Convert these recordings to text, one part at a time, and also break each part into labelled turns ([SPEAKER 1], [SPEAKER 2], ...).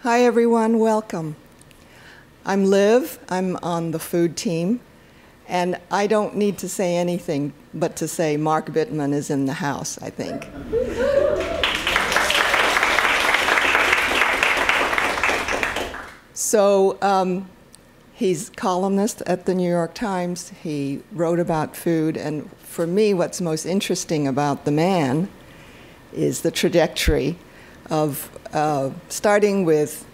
[SPEAKER 1] Hi everyone, welcome. I'm Liv, I'm on the food team, and I don't need to say anything but to say Mark Bittman is in the house, I think. So he's columnist at the New York Times. He wrote about food, and for me what's most interesting about the man is the trajectory of starting with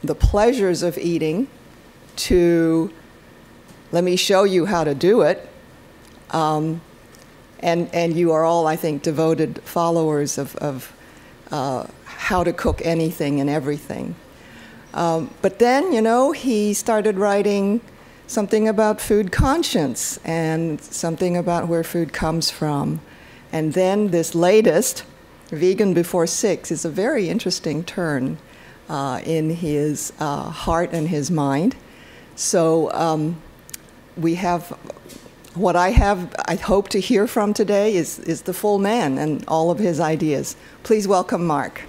[SPEAKER 1] the pleasures of eating to let me show you how to do it. And you are all, I think, devoted followers of how to cook anything and everything. But then, you know, he started writing something about food conscience and something about where food comes from. And then this latest, Vegan Before 6, is a very interesting turn in his heart and his mind. So we have, what I hope to hear from today is the full man and all of his ideas. Please welcome Mark.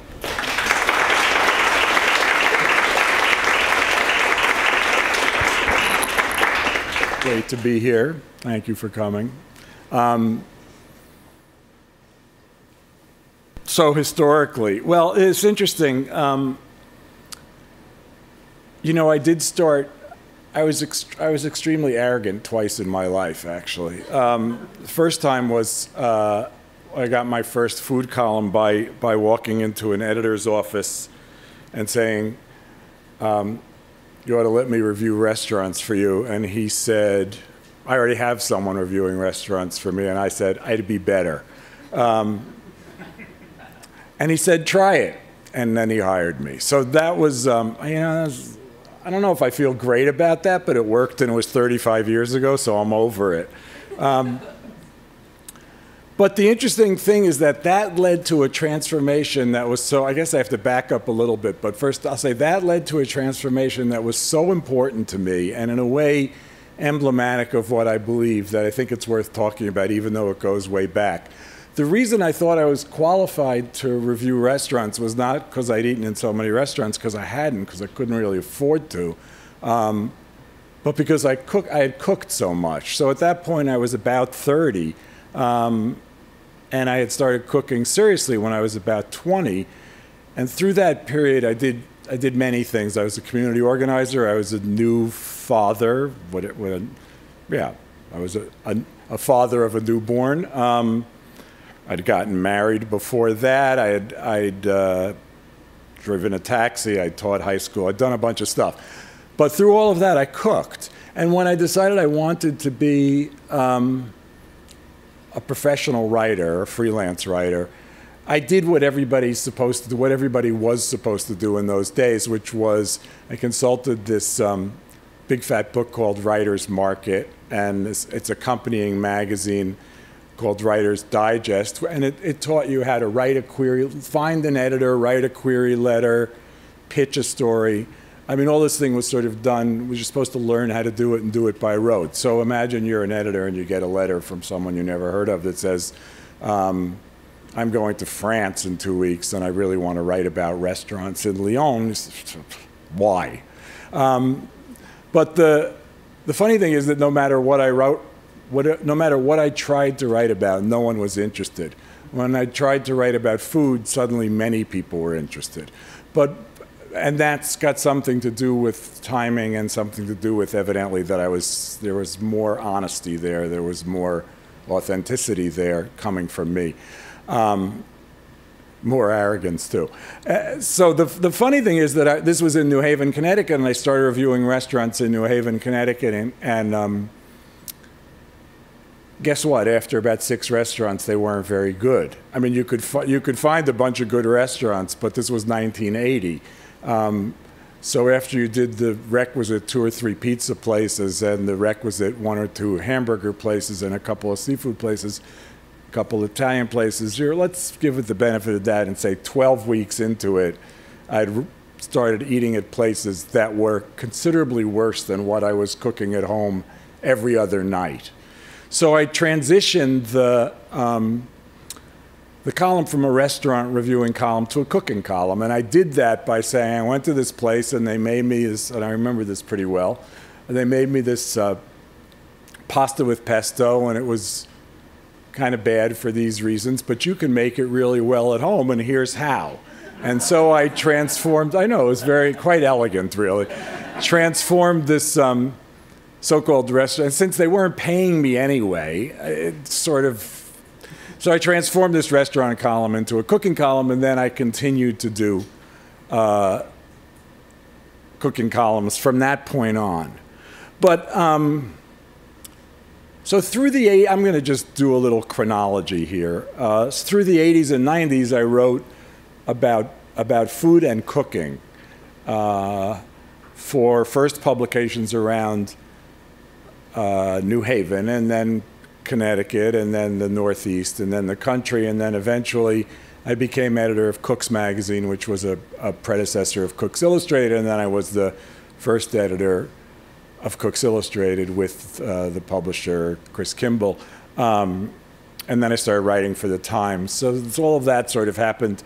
[SPEAKER 2] Great to be here. Thank you for coming. So historically, well, it's interesting. You know, I did start. I was extremely arrogant twice in my life, actually. The first time was I got my first food column by walking into an editor's office and saying, "You ought to let me review restaurants for you." And he said, "I already have someone reviewing restaurants for me." And I said, "I'd be better." And he said, "Try it." And then he hired me. So that was, you know, I don't know if I feel great about that, but it worked, and it was 35 years ago, so I'm over it. But the interesting thing is that led to a transformation that was so, I guess I have to back up a little bit, but first I'll say that led to a transformation that was so important to me, and in a way emblematic of what I believe, that I think it's worth talking about, even though it goes way back. The reason I thought I was qualified to review restaurants was not because I'd eaten in so many restaurants, because I hadn't, because I couldn't really afford to, but because I had cooked so much. So at that point I was about 30, and I had started cooking seriously when I was about 20. And through that period I did many things. I was a community organizer, I was a new father, I was a father of a newborn. I'd gotten married before that. I'd driven a taxi. I'd taught high school. I'd done a bunch of stuff. But through all of that, I cooked. And when I decided I wanted to be a professional writer, a freelance writer, I did what everybody's supposed to do, what everybody was supposed to do in those days, which was I consulted this big fat book called Writer's Market, and it's accompanying magazine called Writer's Digest, and it taught you how to write a query, find an editor, write a query letter, pitch a story. I mean, all this thing was sort of done, you're supposed to learn how to do it and do it by rote. So imagine you're an editor and you get a letter from someone you never heard of that says, I'm going to France in 2 weeks and I really want to write about restaurants in Lyon. Why? But the funny thing is that no matter what I wrote, no matter what I tried to write about, no one was interested. When I tried to write about food, suddenly many people were interested. And that's got something to do with timing and something to do with, evidently, that there was more honesty there, there was more authenticity there coming from me. More arrogance, too. So the funny thing is that this was in New Haven, Connecticut, and I started reviewing restaurants in New Haven, Connecticut, and guess what? After about 6 restaurants, they weren't very good. I mean, you could find a bunch of good restaurants, but this was 1980. So after you did the requisite 2 or 3 pizza places and the requisite 1 or 2 hamburger places and a couple of seafood places, a couple of Italian places, let's give it the benefit of that and say 12 weeks into it, I'd started eating at places that were considerably worse than what I was cooking at home every other night. So I transitioned the the column from a restaurant reviewing column to a cooking column. And I did that by saying I went to this place and they made me this, and I remember this pretty well, and they made me this pasta with pesto, and it was kind of bad for these reasons, but you can make it really well at home, and here's how. And so I transformed, I know, it was quite elegant, really, transformed this so-called restaurant, and since they weren't paying me anyway, so I transformed this restaurant column into a cooking column, and then I continued to do cooking columns from that point on. But so through the I'm going to just do a little chronology here. Through the 80s and 90s, I wrote about food and cooking for first publications around New Haven, and then Connecticut, and then the Northeast, and then the country, and then eventually I became editor of Cook's Magazine, which was a predecessor of Cook's Illustrated, and then I was the first editor of Cook's Illustrated with the publisher, Chris Kimball. And then I started writing for the Times. So all of that sort of happened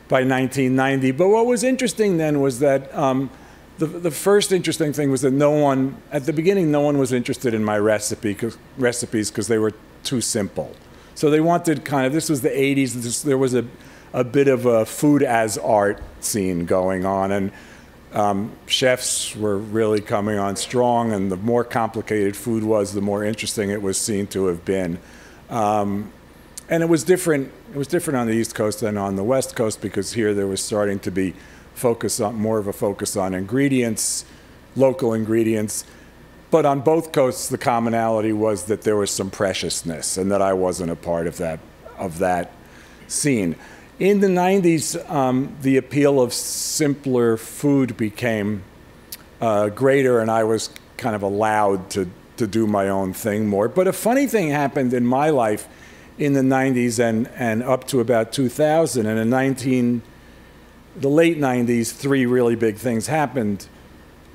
[SPEAKER 2] by 1990. But what was interesting then was that the first interesting thing was that at the beginning, no one was interested in my recipes because they were too simple. So they wanted this was the 80s, there was a bit of a food as art scene going on, and chefs were really coming on strong, and the more complicated food was, the more interesting it was seen to have been. And it was different on the East Coast than on the West Coast, because here there was starting to be more of a focus on ingredients, local ingredients. But on both coasts, the commonality was that there was some preciousness, and that I wasn't a part of that scene. In the 90s, the appeal of simpler food became greater, and I was kind of allowed to do my own thing more. But a funny thing happened in my life in the 90s and up to about 2000. And in the late 90s, three really big things happened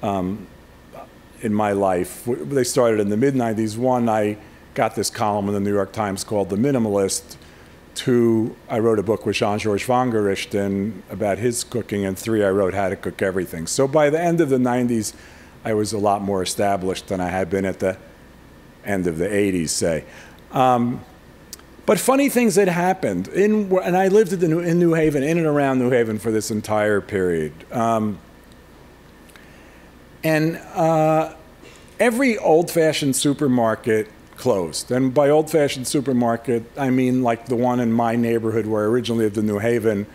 [SPEAKER 2] in my life. They started in the mid-90s. One, I got this column in the New York Times called The Minimalist. Two, I wrote a book with Jean-Georges Vongerichten about his cooking. And three, I wrote How to Cook Everything. So by the end of the 90s, I was a lot more established than I had been at the end of the 80s, say. But funny things had happened. And I lived in New Haven, in and around New Haven for this entire period. Every old-fashioned supermarket closed. And by old-fashioned supermarket, I mean like the one in my neighborhood where I originally lived in New Haven,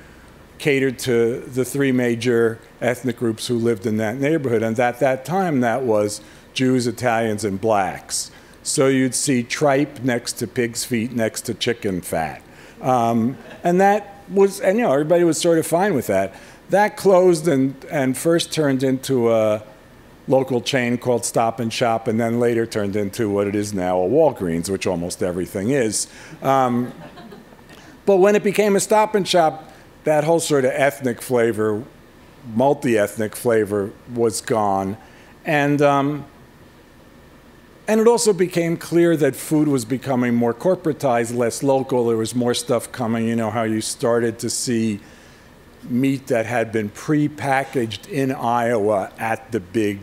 [SPEAKER 2] catered to the three major ethnic groups who lived in that neighborhood. And at that time, that was Jews, Italians, and blacks. So you'd see tripe next to pig's feet next to chicken fat. And everybody was sort of fine with that. That closed and first turned into a local chain called Stop and Shop, and then later turned into what it is now, a Walgreens, which almost everything is. But when it became a Stop and Shop, that whole sort of ethnic flavor, multi-ethnic flavor, was gone. And it also became clear that food was becoming more corporatized, less local. There was more stuff coming. You know how you started to see meat that had been pre-packaged in Iowa at the big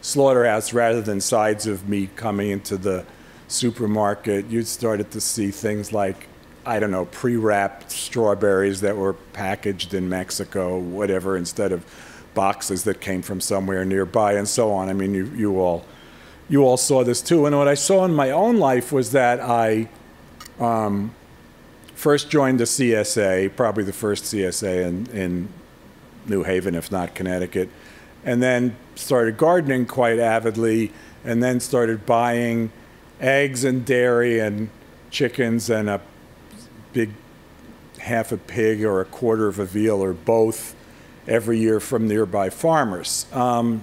[SPEAKER 2] slaughterhouse rather than sides of meat coming into the supermarket. You started to see things like, I don't know, pre-wrapped strawberries that were packaged in Mexico, whatever, instead of boxes that came from somewhere nearby, and so on. I mean, you all saw this too. And what I saw in my own life was that I first joined the CSA, probably the first CSA in New Haven, if not Connecticut, and then started gardening quite avidly, and then started buying eggs and dairy and chickens and a big half a pig or a quarter of a veal or both every year from nearby farmers. I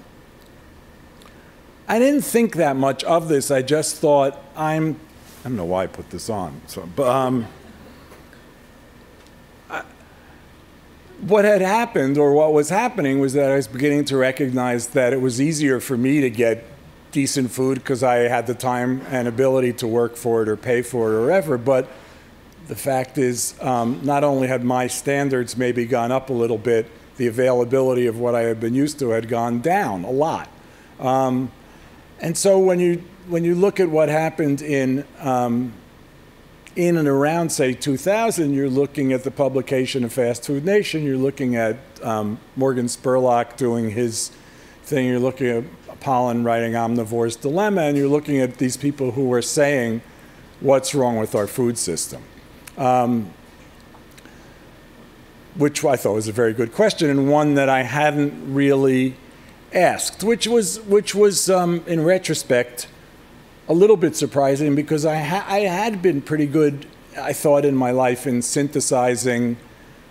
[SPEAKER 2] didn't think that much of this. I just thought I don't know why I put this on. So, but what had happened, or what was happening, was that I was beginning to recognize that it was easier for me to get decent food because I had the time and ability to work for it or pay for it or whatever. But The fact is, not only had my standards maybe gone up a little bit, the availability of what I had been used to had gone down a lot. And so when you look at what happened in and around, say, 2000, you're looking at the publication of Fast Food Nation, you're looking at Morgan Spurlock doing his thing, you're looking at Pollan writing Omnivore's Dilemma, and you're looking at these people who are saying, what's wrong with our food system? Which I thought was a very good question, and one that I hadn't really asked, which was in retrospect, a little bit surprising, because I had been pretty good, I thought, in my life in synthesizing,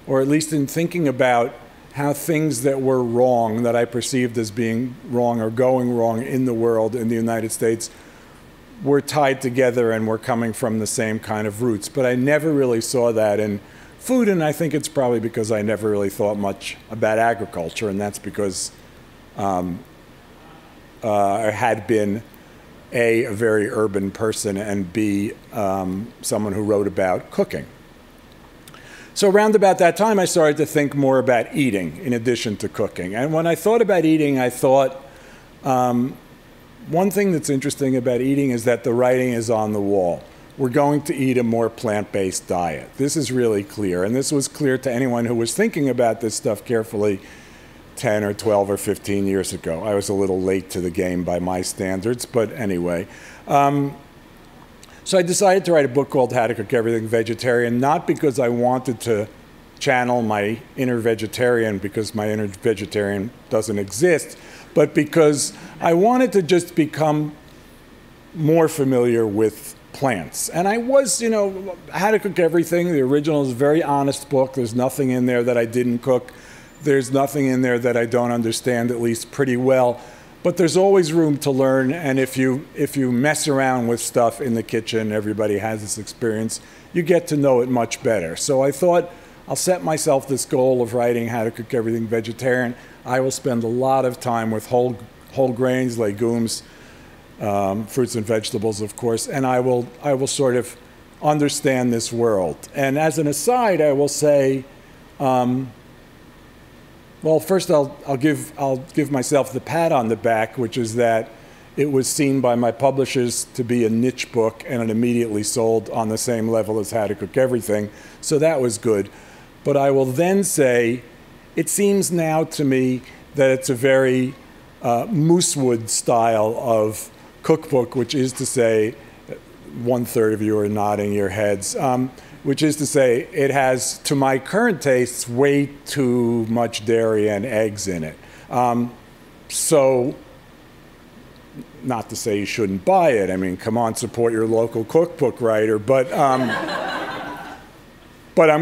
[SPEAKER 2] or at least in thinking about how things that were wrong, that I perceived as being wrong or going wrong in the world, in the United States, were tied together and were coming from the same kind of roots. But I never really saw that in food, and I think it's probably because I never really thought much about agriculture, and that's because I had been A, a very urban person, and B, someone who wrote about cooking. So around about that time, I started to think more about eating in addition to cooking. And when I thought about eating, I thought, one thing that's interesting about eating is that the writing is on the wall. We're going to eat a more plant-based diet. This is really clear, and this was clear to anyone who was thinking about this stuff carefully 10 or 12 or 15 years ago. I was a little late to the game by my standards, but anyway. So I decided to write a book called How to Cook Everything Vegetarian, not because I wanted to channel my inner vegetarian, because my inner vegetarian doesn't exist, but because I wanted to just become more familiar with plants. And I was, How to Cook Everything, the original is a very honest book. There's nothing in there that I didn't cook. There's nothing in there that I don't understand, at least pretty well. But there's always room to learn, and if you mess around with stuff in the kitchen, everybody has this experience, you get to know it much better. So I thought, I'll set myself this goal of writing How to Cook Everything Vegetarian. I will spend a lot of time with whole grains, legumes, fruits and vegetables, of course, and I will sort of understand this world. And as an aside, I will say, well, first I'll give myself the pat on the back, which is that it was seen by my publishers to be a niche book, and it immediately sold on the same level as How to Cook Everything. So that was good. But I will then say, it seems now to me that it's a very Moosewood style of cookbook, which is to say, 1/3 of you are nodding your heads. Which is to say, it has, to my current tastes, way too much dairy and eggs in it. So, not to say you shouldn't buy it. I mean, come on, support your local cookbook writer. But I'm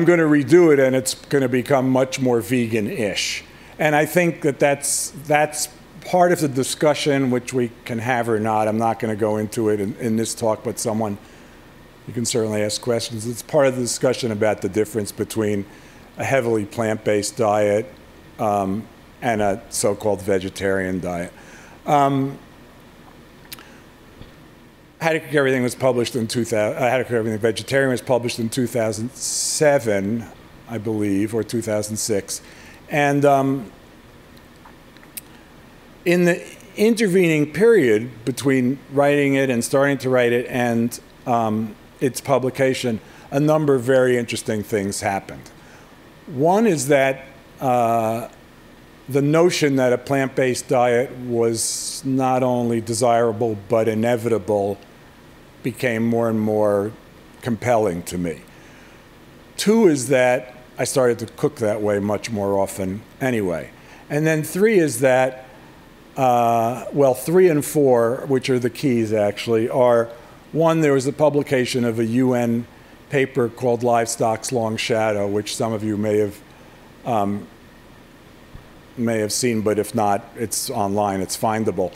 [SPEAKER 2] going to redo it, and it's going to become much more vegan-ish. And I think that that's part of the discussion, which we can have or not. I'm not going to go into it in this talk, but you can certainly ask questions. It's part of the discussion about the difference between a heavily plant-based diet and a so-called vegetarian diet. How to Cook Everything was published in 2000. How to Cook Everything Vegetarian was published in 2007, I believe, or 2006. And in the intervening period between writing it and starting to write it and its publication, a number of very interesting things happened. One is that the notion that a plant-based diet was not only desirable but inevitable became more and more compelling to me. Two is that I started to cook that way much more often anyway. And then three is that, well, 3 and 4, which are the keys actually, are one, there was a publication of a UN paper called Livestock's Long Shadow, which some of you may have seen, but if not, it's online, it's findable.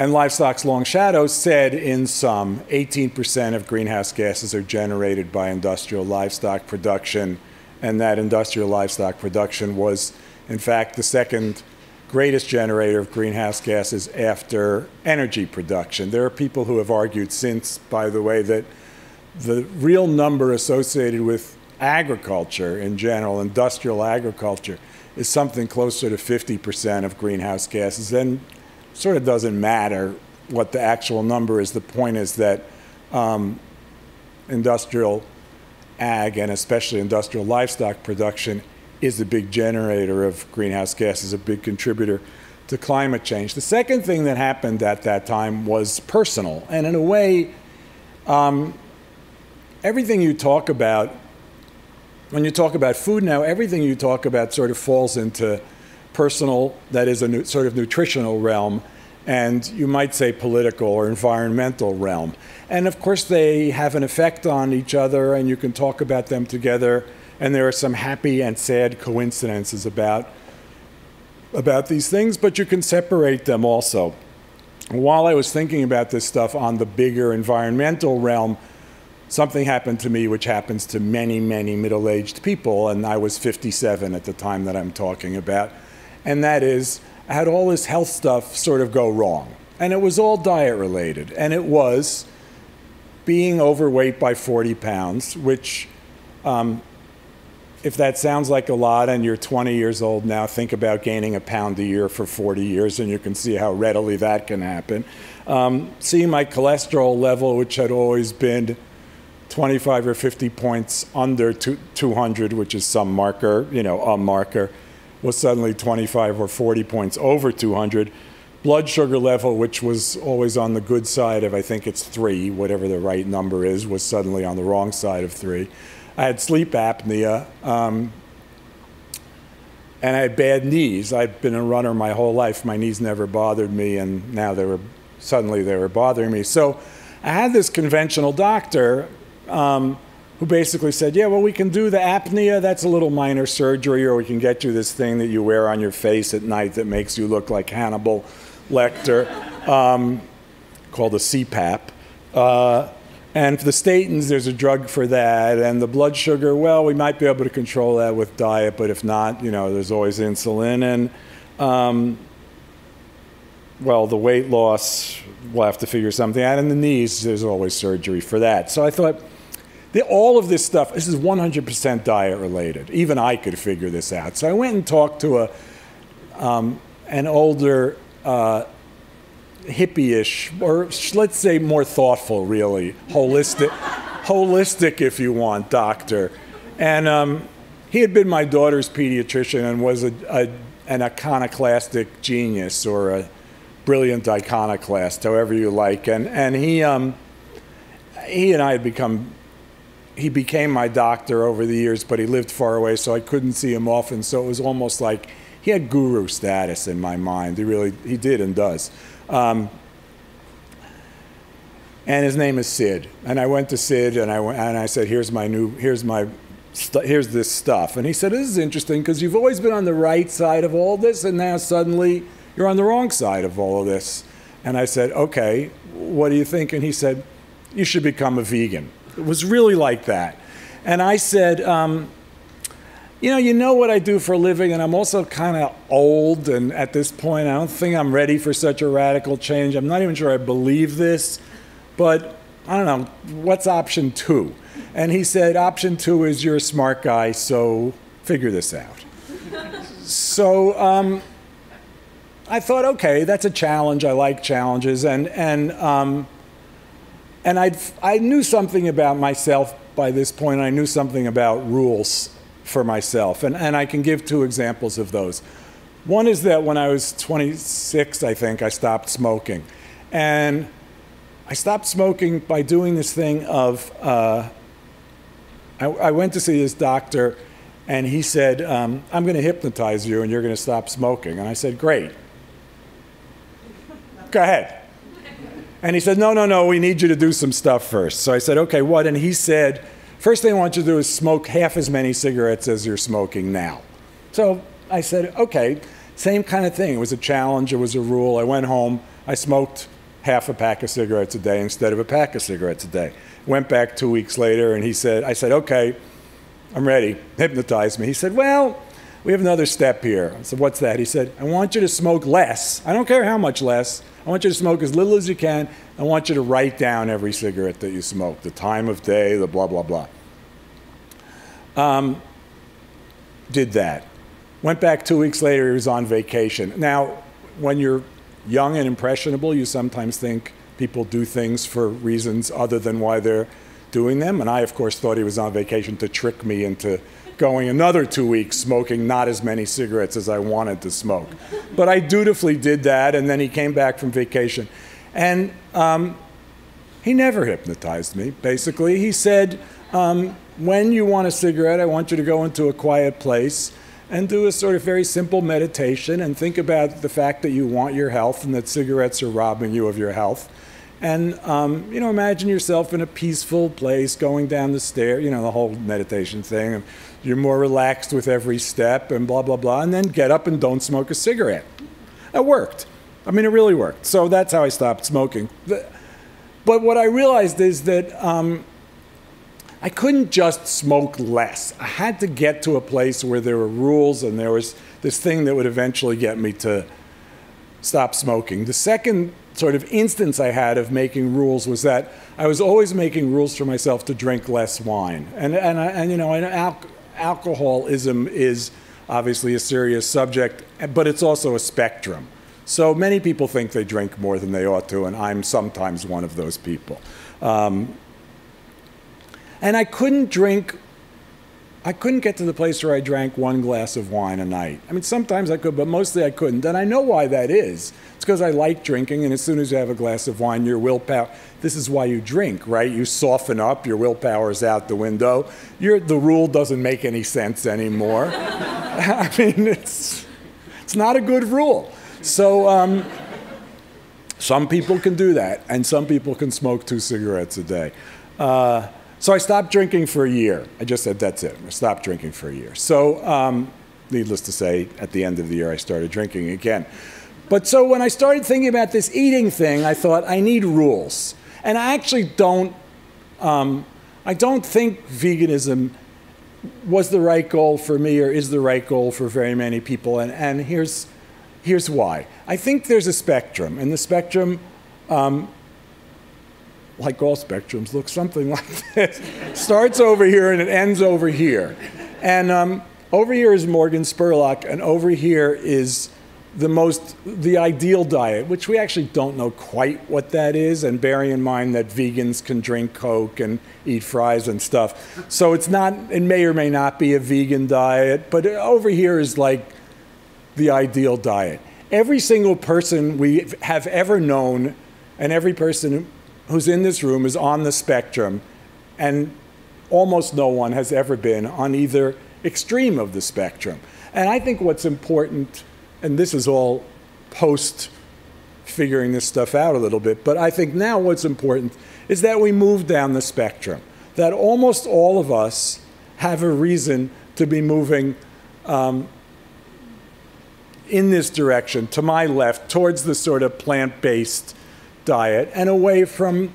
[SPEAKER 2] And Livestock's Long Shadow said in sum, 18% of greenhouse gases are generated by industrial livestock production, and that industrial livestock production was, in fact, the second greatest generator of greenhouse gases after energy production. There are people who have argued since, by the way, that the real number associated with agriculture in general, industrial agriculture, is something closer to 50% of greenhouse gases. Then sort of doesn't matter what the actual number is. The point is that industrial ag, and especially industrial livestock production, is a big generator of greenhouse gases, a big contributor to climate change. The second thing that happened at that time was personal. And in a way, everything you talk about, when you talk about food now, everything you talk about sort of falls into personal, that is a sort of nutritional realm, and you might say political or environmental realm. And of course they have an effect on each other, and you can talk about them together, and there are some happy and sad coincidences about these things, but you can separate them also. While I was thinking about this stuff on the bigger environmental realm, something happened to me which happens to many, many middle-aged people, and I was 57 at the time that I'm talking about, and that is, I had all this health stuff sort of go wrong. And it was all diet-related, and it was being overweight by 40 pounds, which, if that sounds like a lot and you're 20 years old now, think about gaining a pound a year for 40 years, and you can see how readily that can happen. Seeing my cholesterol level, which had always been 25 or 50 points under 200, which is some marker, you know, a marker, was suddenly 25 or 40 points over 200. Blood sugar level, which was always on the good side of, I think it's 3, whatever the right number is, was suddenly on the wrong side of 3. I had sleep apnea, and I had bad knees. I'd been a runner my whole life. My knees never bothered me, and now suddenly they were bothering me. So I had this conventional doctor who basically said, yeah, well, we can do the apnea. That's a little minor surgery, or we can get you this thing that you wear on your face at night that makes you look like Hannibal Lecter, called a CPAP. And for the statins, there's a drug for that. And the blood sugar, well, we might be able to control that with diet, but if not, you know, there's always insulin. And, well, the weight loss, we'll have to figure something out. And the knees, there's always surgery for that. So I thought, all of this stuff, this is 100% diet related. Even I could figure this out. So I went and talked to an older hippie-ish, or let's say more thoughtful, really, holistic, if you want, doctor. And he had been my daughter's pediatrician and was an iconoclastic genius, or a brilliant iconoclast, however you like. And he and I had become. He became my doctor over the years, but he lived far away, so I couldn't see him often. So it was almost like he had guru status in my mind. He did and does. And his name is Sid. And I went to Sid and I said, here's this stuff. And he said, this is interesting because you've always been on the right side of all this, and now suddenly you're on the wrong side of all of this. And I said, okay, what do you think? And he said, you should become a vegan. It was really like that. And I said, you know what I do for a living, and I'm also kind of old, and at this point I don't think I'm ready for such a radical change. I'm not even sure I believe this, but I don't know, what's option 2? And he said, option 2 is you're a smart guy, so figure this out. So I thought, okay, that's a challenge. I like challenges, and I knew something about myself by this point. I knew something about rules for myself, and I can give 2 examples of those. One is that when I was 26, I think, I stopped smoking. And I stopped smoking by doing this thing of, I went to see this doctor, and he said, I'm going to hypnotize you, and you're going to stop smoking. And I said, great. Go ahead. And he said, no, we need you to do some stuff first. So I said, okay, what? And he said, first thing I want you to do is smoke half as many cigarettes as you're smoking now. So I said, okay, same kind of thing. It was a challenge. It was a rule. I went home. I smoked half a pack of cigarettes a day instead of a pack of cigarettes a day. Went back 2 weeks later, and I said, okay, I'm ready. Hypnotize me. He said, well, we have another step here. I said, what's that? He said, I want you to smoke less. I don't care how much less. I want you to smoke as little as you can. I want you to write down every cigarette that you smoke, the time of day, the blah, blah, blah. Did that. Went back 2 weeks later, he was on vacation. Now, when you're young and impressionable, you sometimes think people do things for reasons other than why they're doing them. And I, of course, thought he was on vacation to trick me into going another 2 weeks smoking not as many cigarettes as I wanted to smoke. But I dutifully did that, and then he came back from vacation. And he never hypnotized me, basically. He said, when you want a cigarette, I want you to go into a quiet place and do a sort of very simple meditation and think about the fact that you want your health and that cigarettes are robbing you of your health. And, you know, imagine yourself in a peaceful place going down the stair, you know, the whole meditation thing. You're more relaxed with every step and blah, blah, blah. And then get up and don't smoke a cigarette. It worked. I mean, it really worked. So that's how I stopped smoking. But what I realized is that I couldn't just smoke less. I had to get to a place where there were rules and there was this thing that would eventually get me to stop smoking. The second sort of instance I had of making rules was that I was always making rules for myself to drink less wine. And you know, alcoholism is obviously a serious subject, but it's also a spectrum. So many people think they drink more than they ought to, and I'm sometimes one of those people. And I couldn't get to the place where I drank 1 glass of wine a night. I mean, sometimes I could, but mostly I couldn't. And I know why that is. It's because I like drinking, and as soon as you have a glass of wine, your willpower, this is why you drink, right? You soften up, your willpower is out the window. The rule doesn't make any sense anymore. I mean, it's not a good rule. So some people can do that, and some people can smoke 2 cigarettes a day. So I stopped drinking for a year. I just said, that's it. I stopped drinking for a year. So needless to say, at the end of the year, I started drinking again. But so when I started thinking about this eating thing, I thought, I need rules. And I actually don't think veganism was the right goal for me or is the right goal for very many people. And here's why. I think there's a spectrum. And the spectrum, like all spectrums, looks something like this. Starts over here and it ends over here. And over here is Morgan Spurlock, and over here is the ideal diet, which we actually don't know quite what that is, and bearing in mind that vegans can drink Coke and eat fries and stuff. So it may or may not be a vegan diet, but over here is like the ideal diet. Every single person we have ever known, and every person who's in this room is on the spectrum, and almost no one has ever been on either extreme of the spectrum. And I think what's important, and this is all post figuring this stuff out a little bit, but I think now what's important is that we move down the spectrum, that almost all of us have a reason to be moving in this direction, to my left, towards the sort of plant-based diet and away from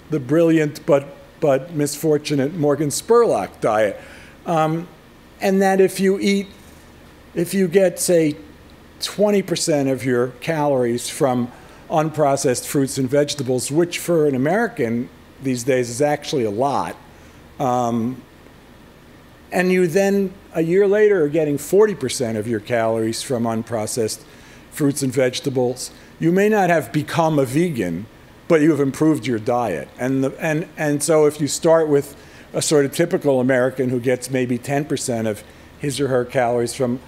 [SPEAKER 2] the brilliant but misfortunate Morgan Spurlock diet. And that if you get, say, 20% of your calories from unprocessed fruits and vegetables, which for an American these days is actually a lot, and you then, a year later, are getting 40% of your calories from unprocessed fruits and vegetables, you may not have become a vegan, but you have improved your diet. And so if you start with a sort of typical American who gets maybe 10% of his or her calories from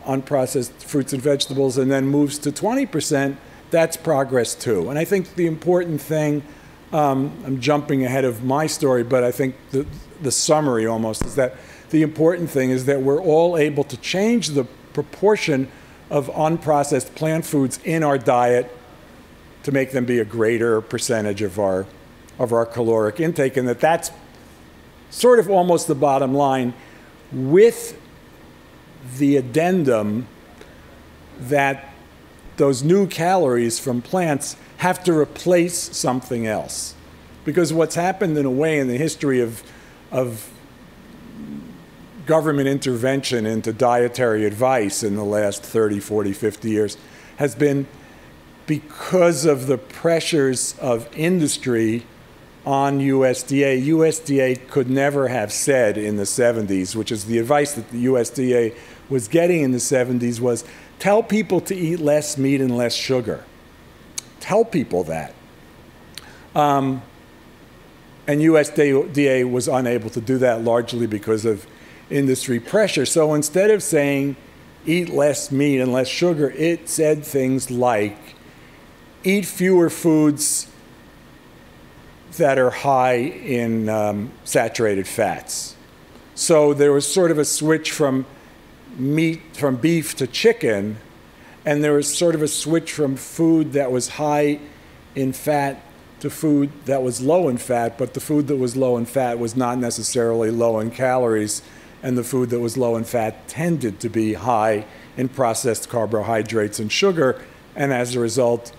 [SPEAKER 2] unprocessed fruits and vegetables and then moves to 20%, that's progress too. And I think the important thing, I'm jumping ahead of my story, but I think the summary almost is that the important thing is that we're all able to change the proportion of unprocessed plant foods in our diet to make them be a greater percentage of our caloric intake, and that's sort of almost the bottom line, with the addendum that those new calories from plants have to replace something else. Because what's happened in a way in the history of government intervention into dietary advice in the last 30, 40, 50 years has been because of the pressures of industry on USDA. USDA could never have said in the 70s, which is the advice that the USDA was getting in the 70s, was tell people to eat less meat and less sugar. Tell people that. And USDA was unable to do that largely because of industry pressure. So instead of saying eat less meat and less sugar, it said things like eat fewer foods that are high in saturated fats. So there was sort of a switch from beef to chicken, and there was sort of a switch from food that was high in fat to food that was low in fat, but the food that was low in fat was not necessarily low in calories, and the food that was low in fat tended to be high in processed carbohydrates and sugar, and as a result,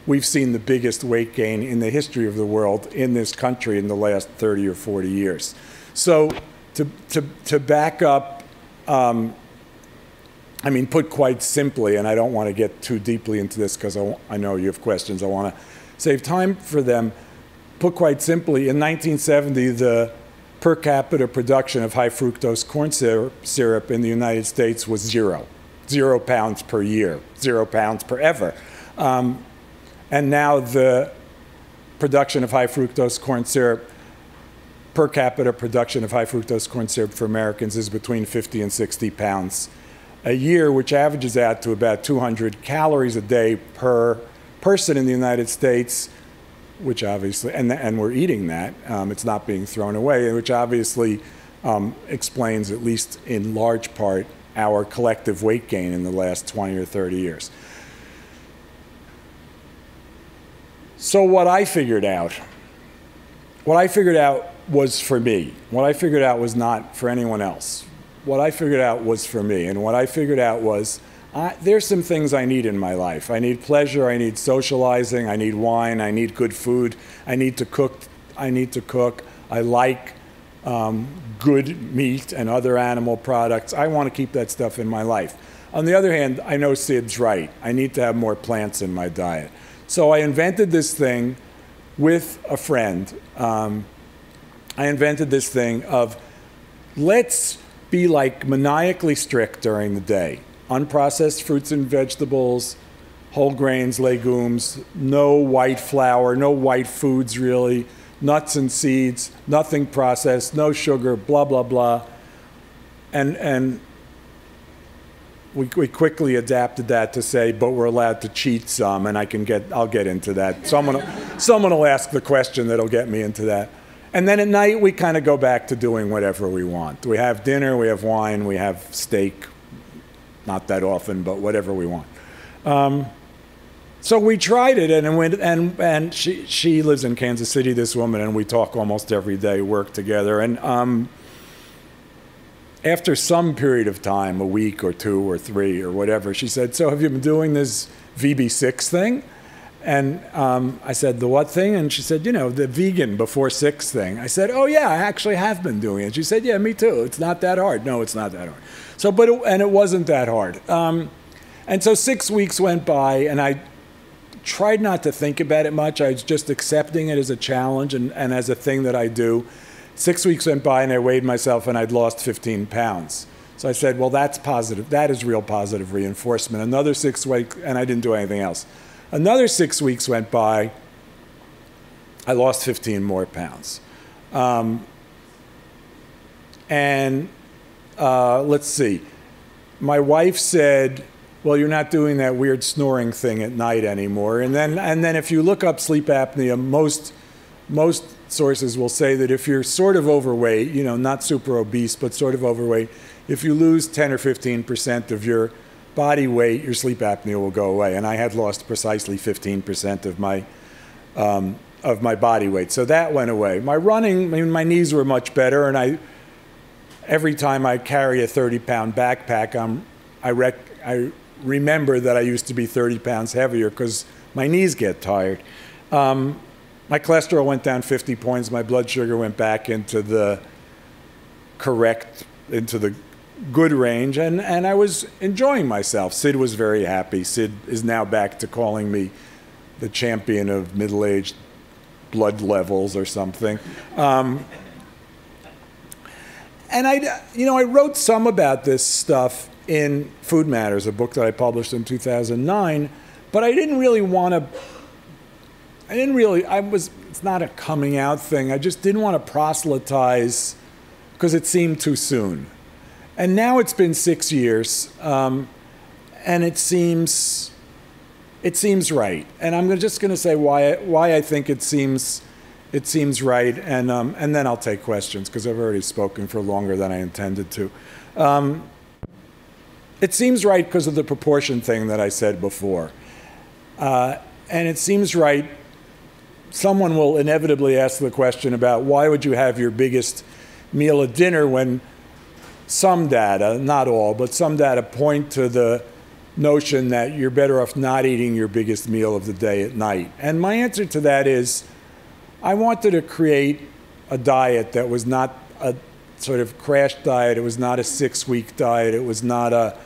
[SPEAKER 2] we've seen the biggest weight gain in the history of the world in this country in the last 30 or 40 years. So to back up, I mean, put quite simply, and I don't want to get too deeply into this because I know you have questions, I want to save time for them. Put quite simply, in 1970, the per capita production of high fructose corn syrup in the United States was 0 pounds per year, 0 pounds per ever. And now the production of high fructose corn syrup, per capita production of high fructose corn syrup for Americans is between 50 and 60 pounds a year, which averages out to about 200 calories a day per person in the United States, which obviously, and we're eating that, it's not being thrown away, which obviously explains, at least in large part, our collective weight gain in the last 20 or 30 years. So what I figured out was for me. What I figured out was not for anyone else. What I figured out was for me, and what I figured out was there's some things I need in my life. I need pleasure, I need socializing, I need wine, I need good food, I need to cook. I like good meat and other animal products. I want to keep that stuff in my life. On the other hand, I know Sid's right. I need to have more plants in my diet. So I invented this thing with a friend. I invented this thing of let's be like maniacally strict during the day. Unprocessed fruits and vegetables, whole grains, legumes, no white flour, no white foods really, nuts and seeds, nothing processed, no sugar, blah, blah, blah. And we quickly adapted that to say, but we're allowed to cheat some, and I'll get into that. Someone will ask the question that'll get me into that. And then at night, we kind of go back to doing whatever we want. We have dinner, we have wine, we have steak, not that often, but whatever we want. So we tried it, and she lives in Kansas City, this woman, and we talk almost every day, work together. And after some period of time, a week or 2 or 3 or whatever, she said, so have you been doing this VB6 thing? And I said, the what thing? And she said, you know, the vegan before 6 thing. I said, oh yeah, I actually have been doing it. She said, yeah, me too. It's not that hard. No, it's not that hard. So, and it wasn't that hard. And so 6 weeks went by, and I tried not to think about it much. I was just accepting it as a challenge and as a thing that I do. 6 weeks went by, and I weighed myself, and I'd lost 15 pounds. So I said, well, that's positive. That is real positive reinforcement. Another 6 weeks, and I didn't do anything else. Another 6 weeks went by. I lost 15 more pounds. Let's see. My wife said, well, you're not doing that weird snoring thing at night anymore. And then if you look up sleep apnea, most sources will say that if you're sort of overweight, you know, not super obese, but sort of overweight, if you lose 10 or 15% of your body weight, your sleep apnea will go away. And I had lost precisely 15% of my body weight. So that went away. My running, I mean, my knees were much better, and every time I carry a 30-pound backpack, I remember that I used to be 30 pounds heavier because my knees get tired. My cholesterol went down 50 points. My blood sugar went back into the correct into the good range, and I was enjoying myself. Sid was very happy. Sid is now back to calling me the champion of middle-aged blood levels or something. And I wrote some about this stuff in Food Matters, a book that I published in 2009, but I didn't really want to, it's not a coming out thing. I just didn't want to proselytize because it seemed too soon. And now it's been 6 years, and it seems right. And I'm just going to say why I think it seems right, and then I'll take questions because I've already spoken for longer than I intended to. It seems right because of the proportion thing that I said before. And it seems right. Someone will inevitably ask the question about why would you have your biggest meal at dinner when some data, not all, but some data point to the notion that you're better off not eating your biggest meal of the day at night. And my answer to that is I wanted to create a diet that was not a sort of crash diet. It was not a 6-week diet. It was not a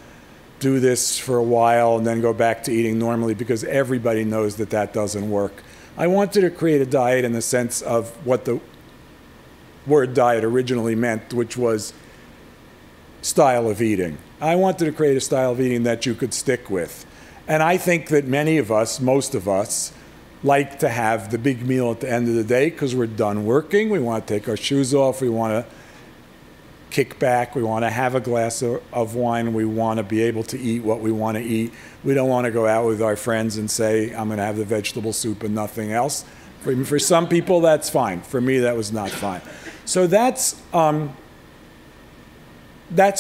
[SPEAKER 2] do this for a while and then go back to eating normally, because everybody knows that that doesn't work. I wanted to create a diet in the sense of what the word diet originally meant, which was style of eating. I wanted to create a style of eating that you could stick with. And I think that many of us, most of us, like to have the big meal at the end of the day because we're done working. We want to take our shoes off. We want to kick back. We want to have a glass of wine. We want to be able to eat what we want to eat. We don't want to go out with our friends and say, I'm going to have the vegetable soup and nothing else. For some people, that's fine. For me, that was not fine. So that's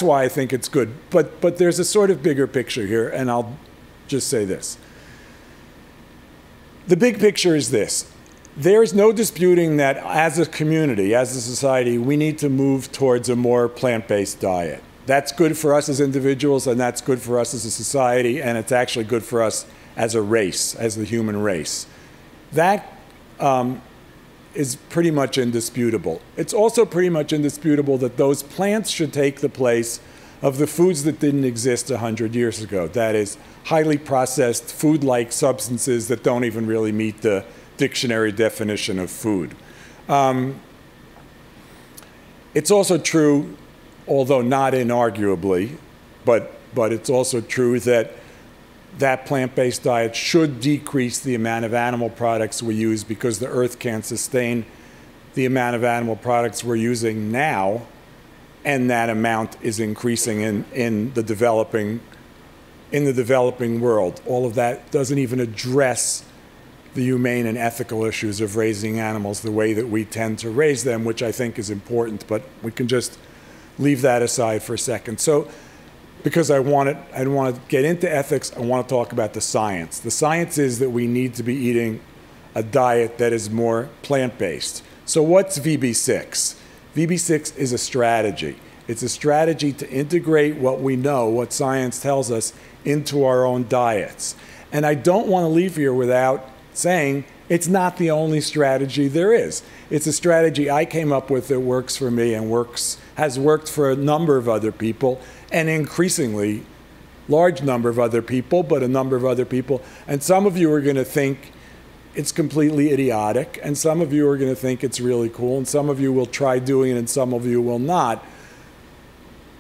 [SPEAKER 2] why I think it's good. But there's a sort of bigger picture here, and I'll just say this. The big picture is this. There is no disputing that as a community, as a society, we need to move towards a more plant-based diet. That's good for us as individuals, and that's good for us as a society, and it's actually good for us as a race, as the human race. That is pretty much indisputable. It's also pretty much indisputable that those plants should take the place of the foods that didn't exist 100 years ago. That is, highly processed food-like substances that don't even really meet the dictionary definition of food. It's also true, although not inarguably, but it's also true that plant-based diet should decrease the amount of animal products we use because the earth can't sustain the amount of animal products we're using now, and that amount is increasing in the developing world. All of that doesn't even address the humane and ethical issues of raising animals the way that we tend to raise them, which I think is important, but we can just leave that aside for a second. So, because I don't want to get into ethics, I want to talk about the science. The science is that we need to be eating a diet that is more plant-based. So what's VB6? VB6 is a strategy. It's a strategy to integrate what we know, what science tells us, into our own diets. And I don't want to leave here without saying it's not the only strategy there is. It's a strategy I came up with that works for me and has worked for a number of other people, and increasingly large number of other people, but a number of other people. And some of you are going to think it's completely idiotic, and some of you are going to think it's really cool, and some of you will try doing it, and some of you will not.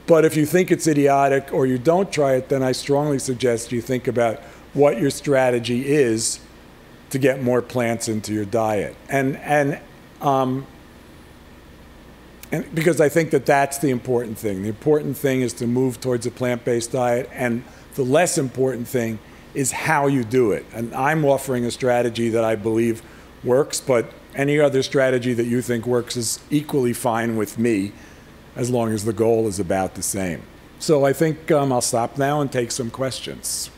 [SPEAKER 2] But if you think it's idiotic or you don't try it, then I strongly suggest you think about what your strategy is to get more plants into your diet. And because I think that that's the important thing. The important thing is to move towards a plant-based diet, and the less important thing is how you do it. And I'm offering a strategy that I believe works, but any other strategy that you think works is equally fine with me, as long as the goal is about the same. So I think I'll stop now and take some questions.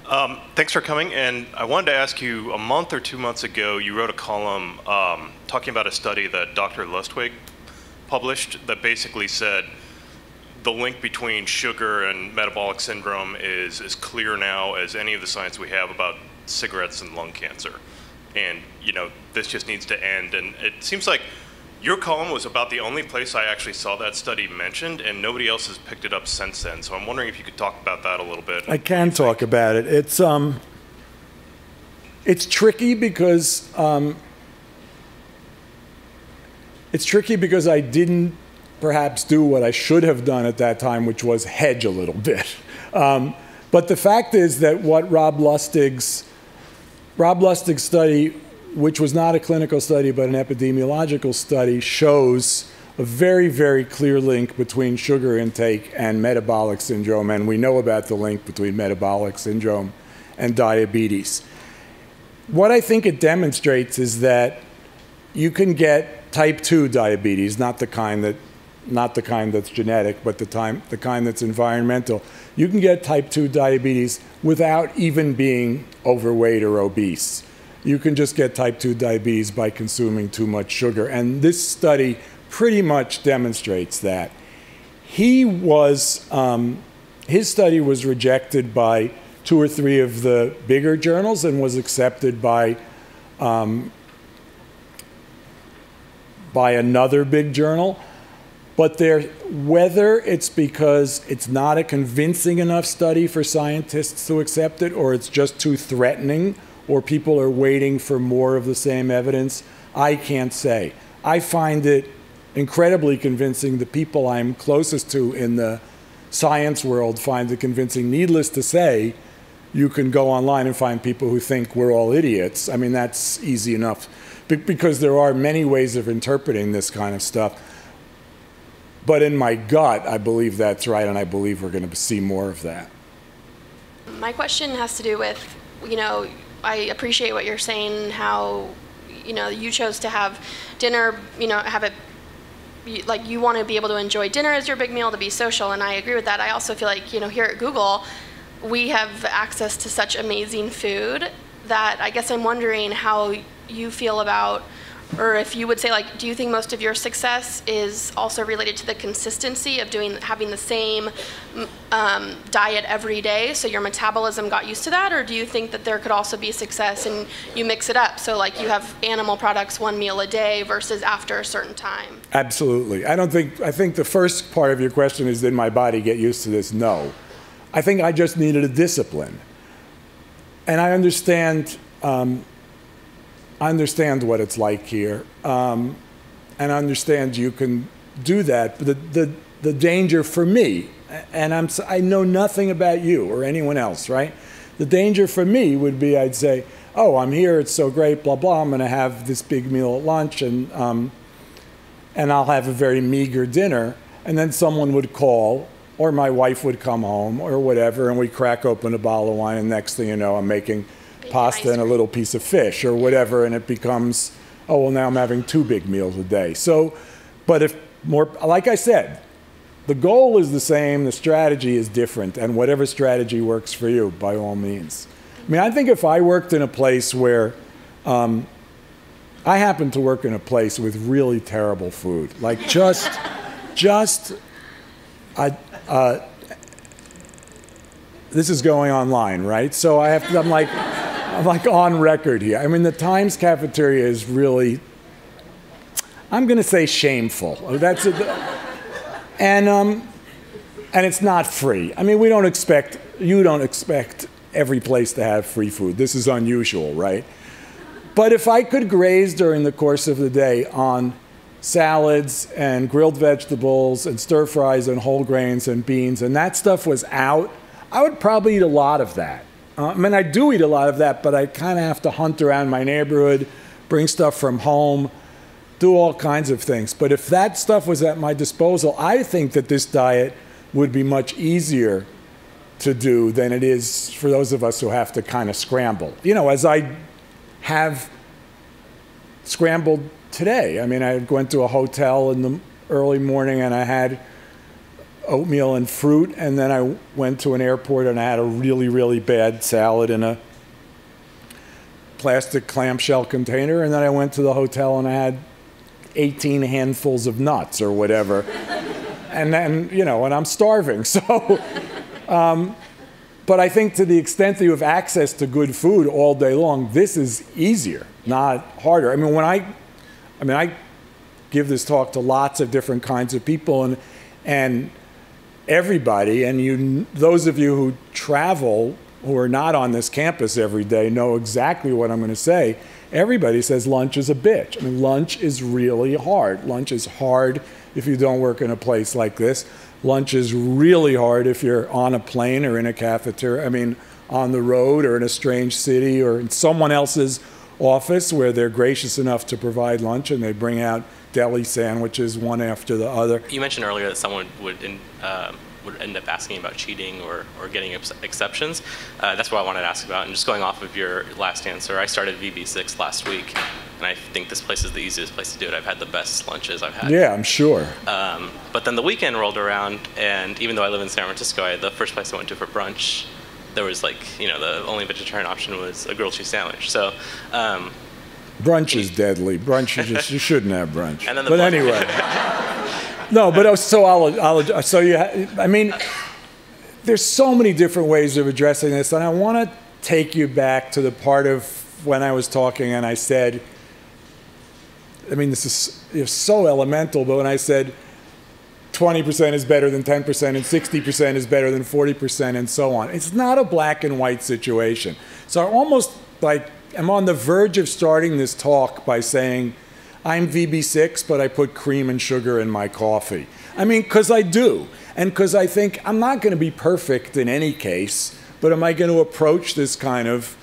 [SPEAKER 3] Thanks for coming. And I wanted to ask you, a month or 2 months ago, you wrote a column talking about a study that Dr. Lustwig published that basically said the link between sugar and metabolic syndrome is as clear now as any of the science we have about cigarettes and lung cancer. And, you know, this just needs to end. And it seems like Your column was about the only place I actually saw that study mentioned, and nobody else has picked it up since then. So I'm wondering if you could talk about that a little bit.
[SPEAKER 2] I can talk about it. It's tricky because I didn't perhaps do what I should have done at that time, which was hedge a little bit. But the fact is that what Rob Lustig's study, which was not a clinical study but an epidemiological study, shows a very, very clear link between sugar intake and metabolic syndrome, and we know about the link between metabolic syndrome and diabetes. What I think it demonstrates is that you can get type 2 diabetes, not the kind that's genetic, but the kind that's environmental. You can get type 2 diabetes without even being overweight or obese. You can just get type 2 diabetes by consuming too much sugar. And this study pretty much demonstrates that. His study was rejected by 2 or 3 of the bigger journals and was accepted by another big journal. But whether it's because it's not a convincing enough study for scientists to accept it, or it's just too threatening, or people are waiting for more of the same evidence, I can't say. I find it incredibly convincing. The people I'm closest to in the science world find it convincing. Needless to say, you can go online and find people who think we're all idiots. I mean, that's easy enough, because there are many ways of interpreting this kind of stuff. But in my gut, I believe that's right, and I believe we're going to see more of that.
[SPEAKER 4] My question has to do with, I appreciate what you're saying, how, you chose to have dinner, have it, like you want to be able to enjoy dinner as your big meal, to be social, and I agree with that. I also feel like, here at Google, we have access to such amazing food that I guess I'm wondering how you feel about, or if you would say, like, do you think most of your success is also related to the consistency of having the same diet every day, so your metabolism got used to that, or do you think that there could also be success and you mix it up, so like you have animal products 1 meal a day versus after a certain time? Absolutely. I
[SPEAKER 2] think the first part of your question is, did my body get used to this? No. I think I just needed a discipline. And I understand what it's like here, and I understand you can do that. But the danger for me, and I know nothing about you or anyone else, right? The danger for me would be, I'd say, oh, I'm here, it's so great, blah, blah, I'm going to have this big meal at lunch, and I'll have a very meager dinner, and then someone would call, or my wife would come home, or whatever, and we'd crack open a bottle of wine, and next thing you know, I'm making pasta and a little piece of fish or whatever, and it becomes, oh, well, now I'm having 2 big meals a day. So, but if more, like I said, the goal is the same, the strategy is different, and whatever strategy works for you, by all means. I mean, I think if I worked in a place where, I happen to work in a place with really terrible food, like this is going online, right? So I'm like on record here. I mean, the Times cafeteria is really, I'm going to say, shameful. That's it. And it's not free. I mean, you don't expect every place to have free food. This is unusual, right? But if I could graze during the course of the day on salads and grilled vegetables and stir fries and whole grains and beans, and that stuff was out, I would probably eat a lot of that. I mean, I do eat a lot of that, but I kind of have to hunt around my neighborhood, bring stuff from home, do all kinds of things. But if that stuff was at my disposal, I think that this diet would be much easier to do than it is for those of us who have to kind of scramble. As I have scrambled today. I mean, I went to a hotel in the early morning and I had oatmeal and fruit, and then I went to an airport and I had a really, really bad salad in a plastic clamshell container, and then I went to the hotel and I had 18 handfuls of nuts or whatever. And then, and I'm starving. So, but I think to the extent that you have access to good food all day long, this is easier, not harder. I mean, give this talk to lots of different kinds of people, and everybody, and those of you who travel, who are not on this campus every day, know exactly what I'm going to say. Everybody says lunch is a bitch. I mean, lunch is really hard. Lunch is hard if you don't work in a place like this. Lunch is really hard if you're on a plane or in a cafeteria, I mean, on the road or in a strange city or in someone else's office where they're gracious enough to provide lunch and they bring out deli sandwiches one after the other.
[SPEAKER 5] You mentioned earlier that someone would end up asking about cheating or getting exceptions. That's what I wanted to ask about. And just going off of your last answer, I started VB6 last week, and I think this place is the easiest place to do it. I've had the best lunches I've had.
[SPEAKER 2] Yeah, I'm sure.
[SPEAKER 5] But then the weekend rolled around, and even though I live in San Francisco, the first place I went to for brunch, there was like, the only vegetarian option was a grilled cheese sandwich. So
[SPEAKER 2] brunch is deadly. Brunch, you shouldn't have brunch.
[SPEAKER 5] And then
[SPEAKER 2] but anyway. No, but I mean, there's so many different ways of addressing this, and I want to take you back to the part of when I was talking and I said, I mean, this is so elemental, but when I said 20% is better than 10% and 60% is better than 40% and so on, it's not a black and white situation. So I'm on the verge of starting this talk by saying, I'm VB6, but I put cream and sugar in my coffee. I mean, because I do. And because I think I'm not going to be perfect in any case, but am I going to approach this kind of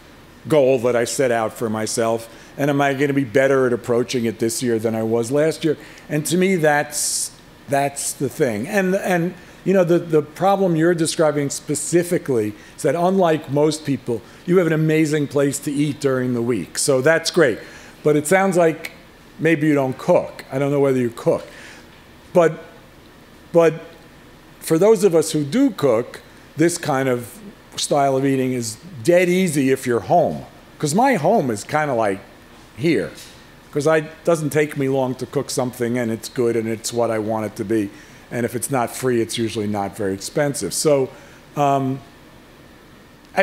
[SPEAKER 2] goal that I set out for myself? And am I going to be better at approaching it this year than I was last year? And to me, that's the thing. And the problem you're describing specifically is that unlike most people, you have an amazing place to eat during the week. So that's great. But it sounds like maybe you don't cook. I don't know whether you cook. But for those of us who do cook, this kind of style of eating is dead easy if you're home. Because my home is kind of like here. Because it doesn't take me long to cook something and it's good and it's what I want it to be. And if it's not free, it's usually not very expensive. So, I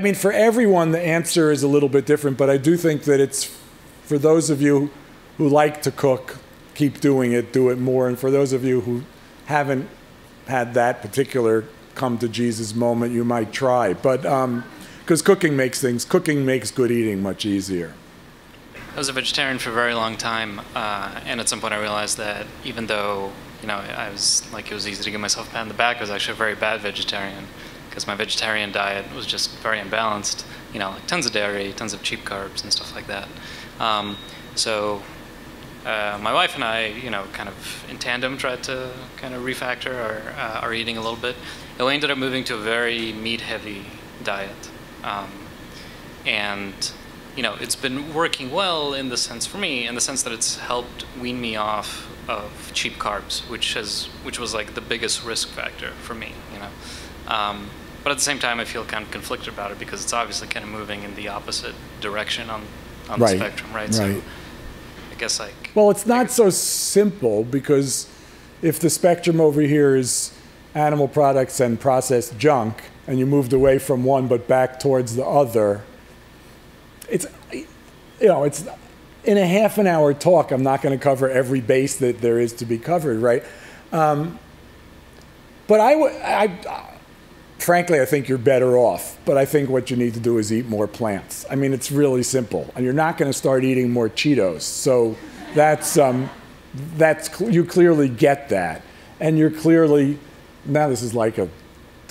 [SPEAKER 2] mean, for everyone, the answer is a little bit different. But I do think that it's, for those of you who like to cook, keep doing it, do it more. And for those of you who haven't had that particular come to Jesus moment, you might try. But because cooking makes good eating much easier.
[SPEAKER 6] I was a vegetarian for a very long time, and at some point I realized that even though it was easy to give myself a pat on the back, I was actually a very bad vegetarian because my vegetarian diet was just very imbalanced. Like tons of dairy, tons of cheap carbs and stuff like that. So my wife and I, kind of in tandem tried to kind of refactor our eating a little bit. And we ended up moving to a very meat-heavy diet. And it's been working well in the sense for me, in the sense that it's helped wean me off of cheap carbs, which was like the biggest risk factor for me, But at the same time, I feel kind of conflicted about it because it's obviously kind of moving in the opposite direction on the spectrum, right? So I guess
[SPEAKER 2] well, it's not so simple because if the spectrum over here is animal products and processed junk, and you moved away from one but back towards the other, it's in a half an hour talk, I'm not going to cover every base that there is to be covered, right? But frankly, I think you're better off. But I think what you need to do is eat more plants. I mean, it's really simple. And you're not going to start eating more Cheetos. So you clearly get that. And you're clearly, now this is like a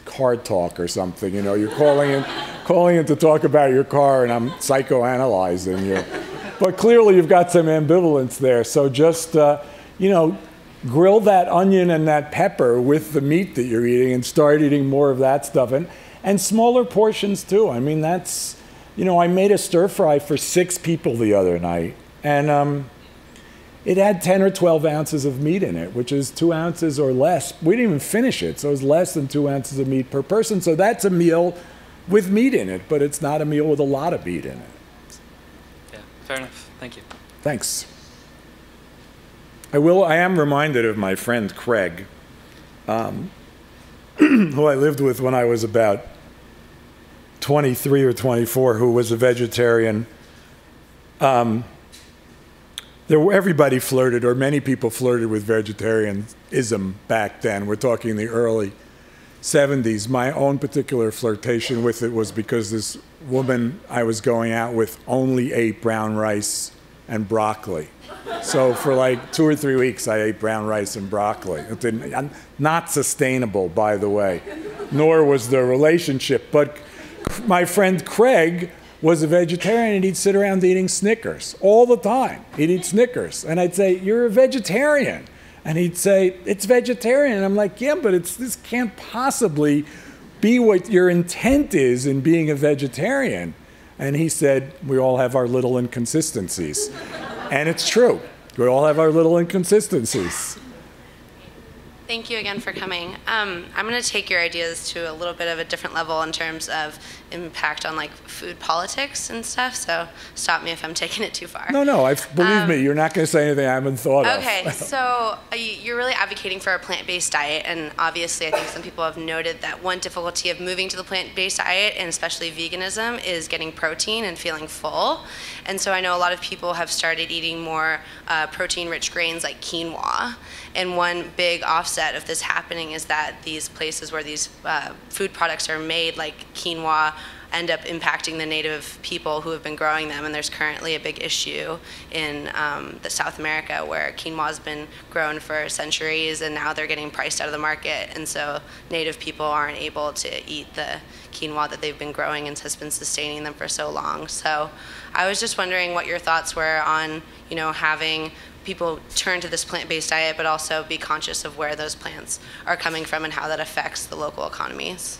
[SPEAKER 2] car talk or something, you're calling in to talk about your car and I'm psychoanalyzing you. But clearly you've got some ambivalence there. So just, grill that onion and that pepper with the meat that you're eating and start eating more of that stuff. And smaller portions too. I mean, that's, I made a stir fry for 6 people the other night. And it had 10 or 12 ounces of meat in it, which is 2 ounces or less. We didn't even finish it, so it was less than 2 ounces of meat per person. So that's a meal with meat in it, but it's not a meal with a lot of meat in it.
[SPEAKER 6] Yeah, fair enough. Thank you.
[SPEAKER 2] Thanks. I am reminded of my friend Craig, who I lived with when I was about 23 or 24, who was a vegetarian. everybody flirted, or many people flirted with vegetarianism back then. We're talking the early 70s. My own particular flirtation with it was because this woman I was going out with only ate brown rice and broccoli. So for like 2 or 3 weeks, I ate brown rice and broccoli. It didn't, not sustainable, by the way, nor was the relationship. But my friend Craig was a vegetarian, and he'd sit around eating Snickers all the time. He'd eat Snickers. And I'd say, "You're a vegetarian." And he'd say, "It's vegetarian." And I'm like, "Yeah, but this can't possibly be what your intent is in being a vegetarian." And he said, "We all have our little inconsistencies." And it's true. We all have our little inconsistencies.
[SPEAKER 7] Thank you again for coming. I'm going to take your ideas to a little bit of a different level in terms of impact on like food politics and stuff. So stop me if I'm taking it too far.
[SPEAKER 2] No, believe me, you're not going to say anything I haven't thought of.
[SPEAKER 7] Okay, so you're really advocating for a plant-based diet, and obviously I think some people have noted that one difficulty of moving to the plant-based diet, and especially veganism, is getting protein and feeling full. And so I know a lot of people have started eating more protein-rich grains like quinoa. And one big offset of this happening is that these places where these food products are made, like quinoa, end up impacting the native people who have been growing them. And there's currently a big issue in the South America where quinoa has been grown for centuries, and now they're getting priced out of the market. And so native people aren't able to eat the quinoa that they've been growing and has been sustaining them for so long. So I was just wondering what your thoughts were on, having people turn to this plant-based diet, but also be conscious of where those plants are coming from and how that affects the local economies.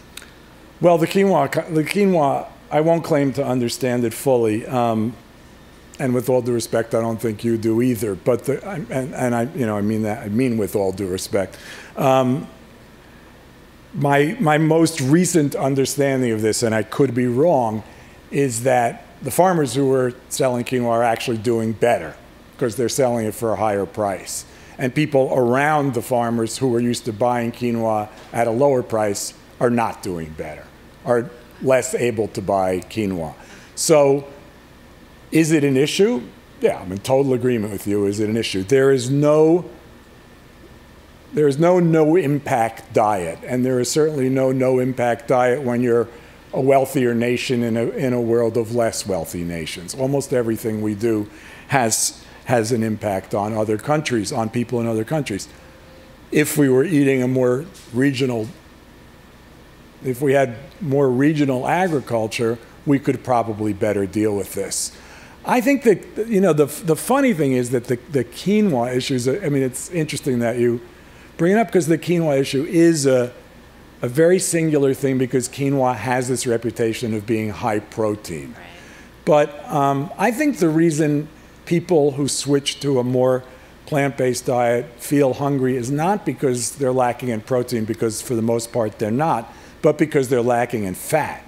[SPEAKER 2] Well, the quinoa, I won't claim to understand it fully, and with all due respect, I don't think you do either. But I mean that. I mean with all due respect. My most recent understanding of this, and I could be wrong, is that the farmers who are selling quinoa are actually doing better, because they're selling it for a higher price. And people around the farmers who are used to buying quinoa at a lower price are not doing better, are less able to buy quinoa. So is it an issue? Yeah, I'm in total agreement with you. Is it an issue? There is no impact diet, and there is certainly no impact diet when you're a wealthier nation in a world of less wealthy nations. Almost everything we do has an impact on other countries, on people in other countries. If we were eating if we had more regional agriculture, we could probably better deal with this. I think that, the funny thing is that the quinoa issues, I mean, it's interesting that you bring it up, because the quinoa issue is a very singular thing, because quinoa has this reputation of being high protein.
[SPEAKER 7] Right.
[SPEAKER 2] But I think the reason people who switch to a more plant-based diet feel hungry is not because they're lacking in protein, because for the most part they're not, but because they're lacking in fat.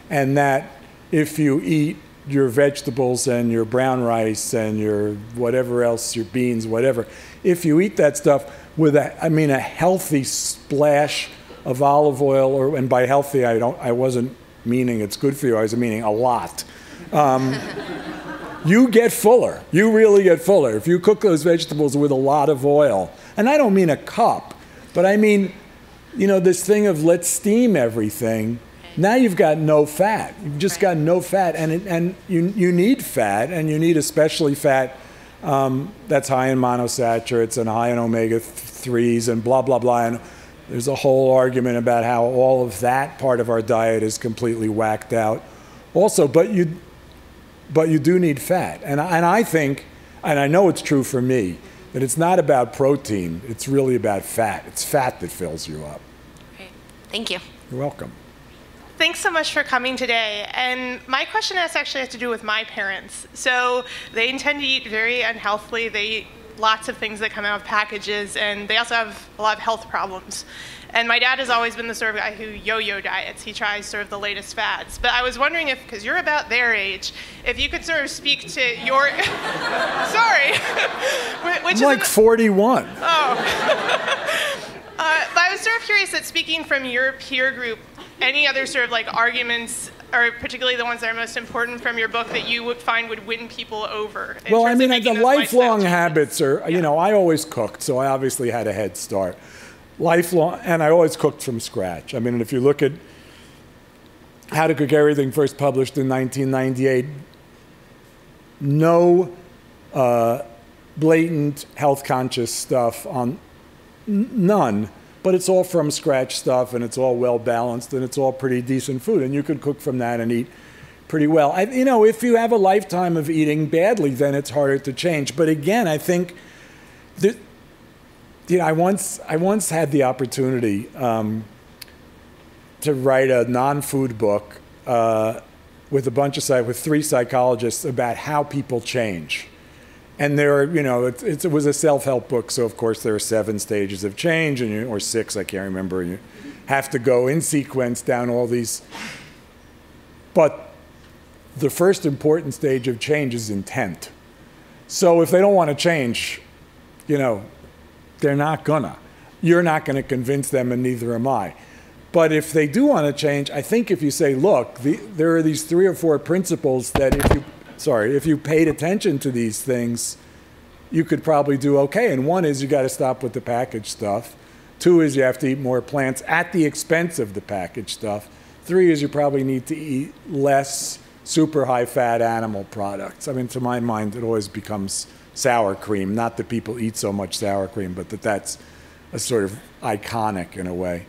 [SPEAKER 2] And that if you eat your vegetables and your brown rice and your whatever else, your beans, whatever, if you eat that stuff with a healthy splash of olive oil, and by healthy I wasn't meaning it's good for you, I was meaning a lot. You get fuller. You really get fuller if you cook those vegetables with a lot of oil. And I don't mean a cup, but I mean, this thing of let's steam everything. Now you've got no fat. You've just got no fat, and you need fat, and you need especially fat that's high in monosaturates and high in omega-3s and blah, blah, blah. And there's a whole argument about how all of that part of our diet is completely whacked out also. But you do need fat. And I think, and I know it's true for me, that it's not about protein. It's really about fat. It's fat that fills you up.
[SPEAKER 7] Great. Thank you.
[SPEAKER 2] You're welcome.
[SPEAKER 8] Thanks so much for coming today. And my question actually has to do with my parents. So they intend to eat very unhealthily. They eat lots of things that come out of packages, and they also have a lot of health problems. And my dad has always been the sort of guy who yo-yo diets. He tries sort of the latest fads. But I was wondering if, because you're about their age, if you could sort of speak to your, sorry.
[SPEAKER 2] I'm like 41.
[SPEAKER 8] Oh. But I was sort of curious that, speaking from your peer group, any other sort of like arguments or particularly the ones that are most important from your book, that you would find would win people over?
[SPEAKER 2] Well, I
[SPEAKER 8] terms of
[SPEAKER 2] mean,
[SPEAKER 8] making
[SPEAKER 2] the
[SPEAKER 8] those lifestyle
[SPEAKER 2] lifelong
[SPEAKER 8] changes?
[SPEAKER 2] habits are, you know, I always cooked, so I obviously had a head start. Lifelong, and I always cooked from scratch. I mean, if you look at How to Cook Everything, first published in 1998, no blatant health conscious stuff on, none, but it's all from scratch stuff, and it's all well balanced, and it's all pretty decent food, and you could cook from that and eat pretty well. You know, if you have a lifetime of eating badly, then it's harder to change. But again, I think that, you know, I once had the opportunity to write a non-food book with with 3 psychologists about how people change. And there are, you know, it was a self-help book, so of course there are 7 stages of change, and or 6, I can't remember. You have to go in sequence down all these. But the first important stage of change is intent. So if they don't want to change, you know, they're not gonna. You're not gonna convince them, and neither am I. But if they do want to change, I think if you say, look, there are these 3 or 4 principles that if you paid attention to these things, you could probably do okay. And one is you got to stop with the packaged stuff. 2 is you have to eat more plants at the expense of the packaged stuff. 3 is you probably need to eat less super high-fat animal products. I mean, to my mind, it always becomes sour cream. Not that people eat so much sour cream, but that's a sort of iconic in a way.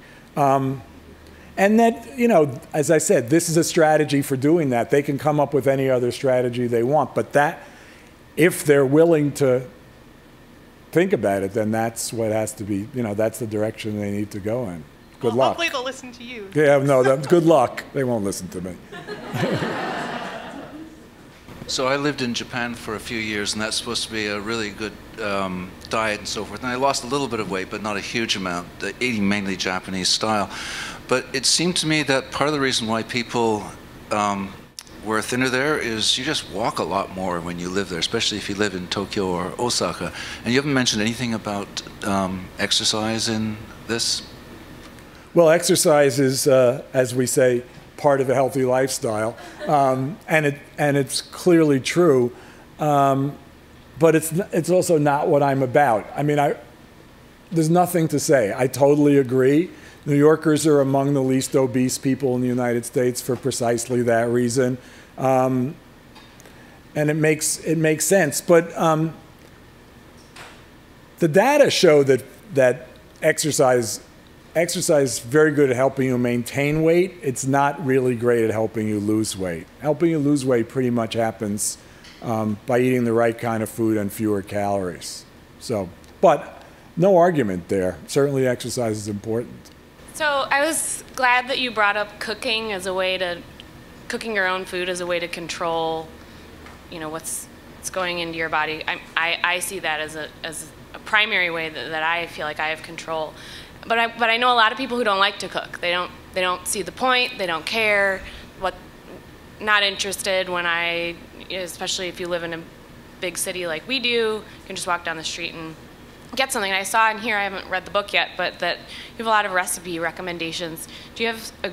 [SPEAKER 2] And that, you know, as I said, this is a strategy for doing that. They can come up with any other strategy they want, but that, if they're willing to think about it, then that's what has to be, you know, that's the direction they need to go in. Good luck.
[SPEAKER 8] Hopefully they'll listen to you.
[SPEAKER 2] Yeah, no, good luck. They won't listen to me.
[SPEAKER 9] So I lived in Japan for a few years, and that's supposed to be a really good diet and so forth. And I lost a little bit of weight, but not a huge amount, eating mainly Japanese style. But it seemed to me that part of the reason why people were thinner there is you just walk a lot more when you live there, especially if you live in Tokyo or Osaka. And you haven't mentioned anything about exercise in this?
[SPEAKER 2] Well, exercise is, as we say, part of a healthy lifestyle, and it's clearly true, but it's also not what I'm about. I mean, there's nothing to say. I totally agree. New Yorkers are among the least obese people in the United States for precisely that reason, and it makes sense. But the data show that exercise is very good at helping you maintain weight. It's not really great at helping you lose weight. Helping you lose weight pretty much happens by eating the right kind of food and fewer calories. So, but no argument there. Certainly exercise is important.
[SPEAKER 10] So I was glad that you brought up cooking as a way to, cooking your own food as a way to control, you know, what's going into your body. I see that as a primary way that I feel like I have control. But I know a lot of people who don't like to cook. They don't see the point. They don't care. Not interested when especially if you live in a big city like we do, you can just walk down the street and get something. And I saw in here, I haven't read the book yet, but that you have a lot of recipe recommendations. Do you have a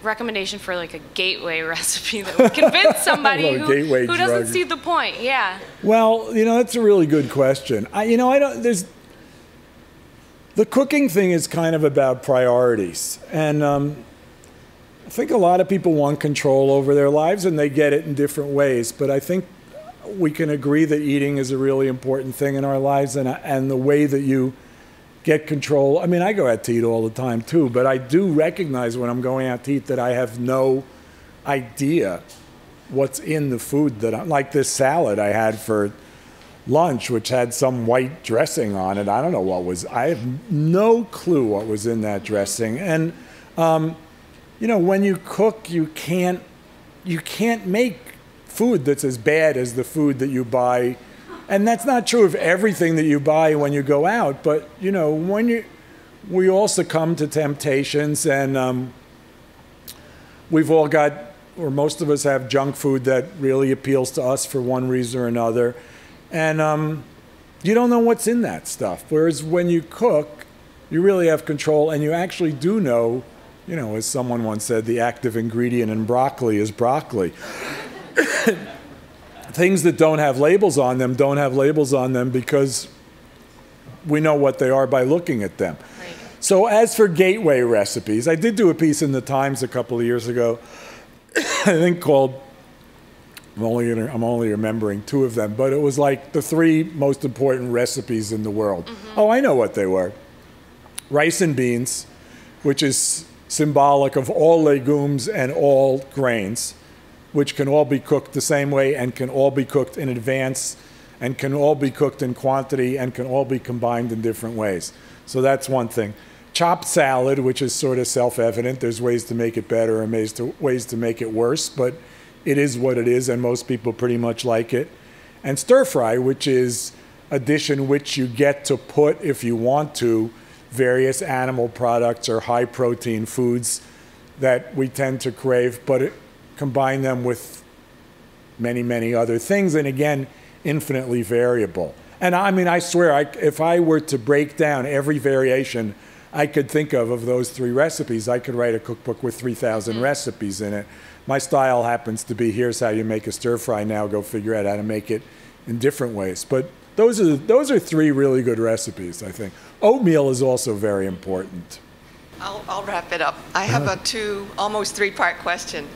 [SPEAKER 10] recommendation for like a gateway recipe that would convince somebody who doesn't see the point? Yeah.
[SPEAKER 2] Well, you know, that's a really good question. The cooking thing is kind of about priorities. And I think a lot of people want control over their lives, and they get it in different ways. But I think we can agree that eating is a really important thing in our lives, and the way that you get control. I mean, I go out to eat all the time too, but I do recognize when I'm going out to eat that I have no idea what's in the food like this salad I had for lunch, which had some white dressing on it. I don't know I have no clue what was in that dressing. And, you know, when you cook, you can't make food that's as bad as the food that you buy. And that's not true of everything that you buy when you go out, but, you know, we all succumb to temptations, and we've all got, or most of us have junk food that really appeals to us for one reason or another. And you don't know what's in that stuff. Whereas when you cook, you really have control, and you actually do know You know, as someone once said, the active ingredient in broccoli is broccoli. Things that don't have labels on them don't have labels on them because we know what they are by looking at them. Right. So as for gateway recipes, I did do a piece in the Times a couple of years ago, I think called, I'm only remembering 2 of them, but it was like the 3 most important recipes in the world. Mm-hmm. Oh, I know what they were. Rice and beans, which is symbolic of all legumes and all grains, which can all be cooked the same way and can all be cooked in advance and can all be cooked in quantity and can all be combined in different ways. So that's one thing. Chopped salad, which is sort of self-evident. There's ways to make it better and ways to make it worse, but it is what it is, and most people pretty much like it. And stir fry, which is a dish in which you get to put, if you want to, various animal products or high-protein foods that we tend to crave, but combine them with many, many other things, and again, infinitely variable. And I mean, I swear, if I were to break down every variation I could think of those 3 recipes, I could write a cookbook with 3,000 recipes in it. My style happens to be, here's how you make a stir fry, now go figure out how to make it in different ways. But those are 3 really good recipes, I think. Oatmeal is also very important.
[SPEAKER 1] I'll wrap it up. I have a almost 3-part question.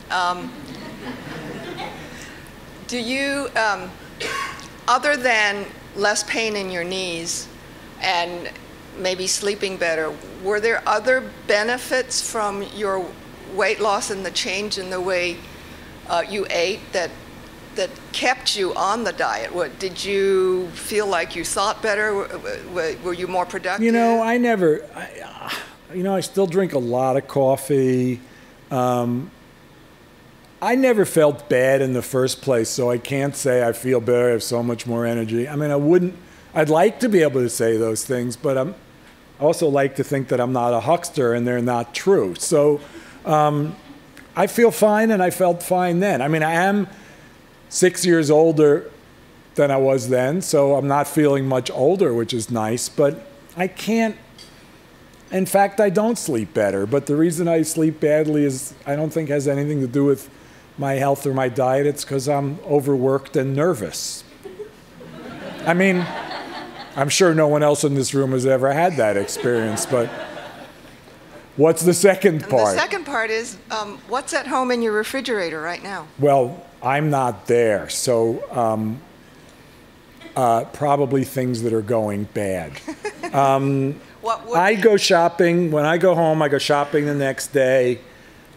[SPEAKER 1] Do you, other than less pain in your knees and maybe sleeping better, were there other benefits from your weight loss and the change in the way you ate that kept you on the diet? Did you feel like you thought better? Were you more productive?
[SPEAKER 2] You know, I still drink a lot of coffee. I never felt bad in the first place, so I can't say I feel better, I have so much more energy. I mean, I'd like to be able to say those things, but I also like to think that I'm not a huckster and they're not true. So I feel fine, and I felt fine then. I mean, I am 6 years older than I was then, so I'm not feeling much older, which is nice, but I can't. In fact, I don't sleep better, but the reason I sleep badly is I don't think has anything to do with my health or my diet. It's because I'm overworked and nervous. I mean, I'm sure no one else in this room has ever had that experience, but what's the second part?
[SPEAKER 1] The second part is, what's at home in your refrigerator right now?
[SPEAKER 2] Well, I'm not there, so probably things that are going bad. I go shopping. When I go home, I go shopping the next day.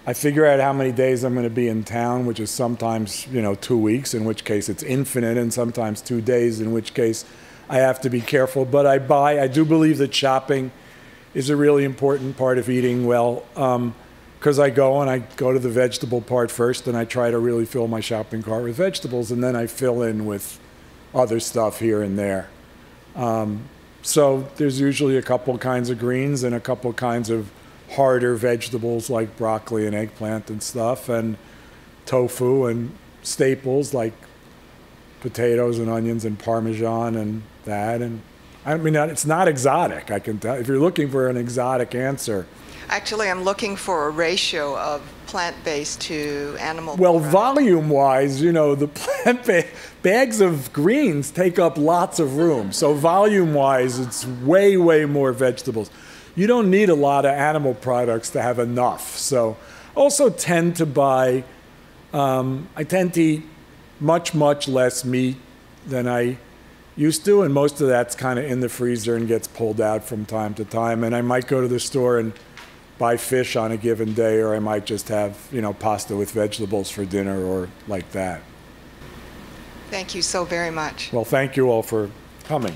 [SPEAKER 2] I figure out how many days I'm going to be in town, which is sometimes, 2 weeks, in which case it's infinite, and sometimes 2 days, in which case I have to be careful. But I do believe that shopping is a really important part of eating well, because I go to the vegetable part first, and I try to really fill my shopping cart with vegetables, and then I fill in with other stuff here and there. So there's usually a couple kinds of greens and a couple kinds of harder vegetables like broccoli and eggplant and stuff, and tofu and staples like potatoes and onions and Parmesan and that. And I mean, it's not exotic, I can tell. If you're looking for an exotic answer.
[SPEAKER 1] Actually, I'm looking for a ratio of plant-based to animal.
[SPEAKER 2] Well, volume-wise, the plant-based bags of greens take up lots of room. So volume-wise, it's way, way more vegetables. You don't need a lot of animal products to have enough. So also tend to buy, I tend to eat much, much less meat than I used to, and most of that's kind of in the freezer and gets pulled out from time to time. And I might go to the store and buy fish on a given day, or I might just have, pasta with vegetables for dinner or like that.
[SPEAKER 1] Thank you so very much.
[SPEAKER 2] Well, thank you all for coming.